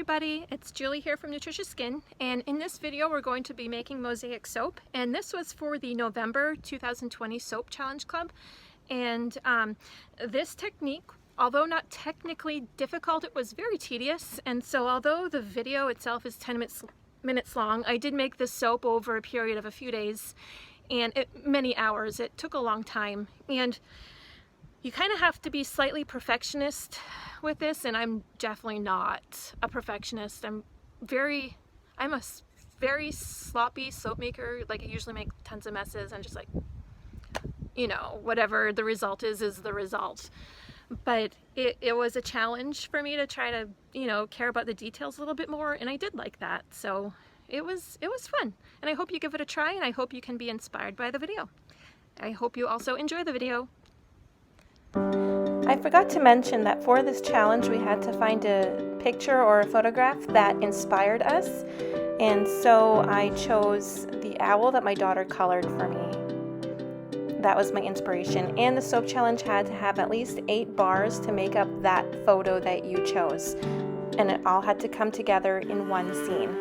everybody, it's Julie here from Nutritious Skin, and in this video we're going to be making Mosaic soap, and this was for the November 2020 Soap Challenge Club. And this technique, although not technically difficult, it was very tedious, and so although the video itself is 10 minutes long, I did make this soap over a period of a few days and many hours. It took a long time, and you kind of have to be slightly perfectionist with this, and I'm definitely not a perfectionist. I'm a very sloppy soap maker. Like, I usually make tons of messes and just, like, you know, whatever the result is the result. But it was a challenge for me to try to, you know, care about the details a little bit more, and I did like that. So it was fun, and I hope you give it a try, and I hope you can be inspired by the video. I hope you also enjoy the video. I forgot to mention that for this challenge we had to find a picture or a photograph that inspired us, and so I chose the owl that my daughter colored for me. That was my inspiration, and the soap challenge had to have at least 8 bars to make up that photo that you chose, and it all had to come together in one scene.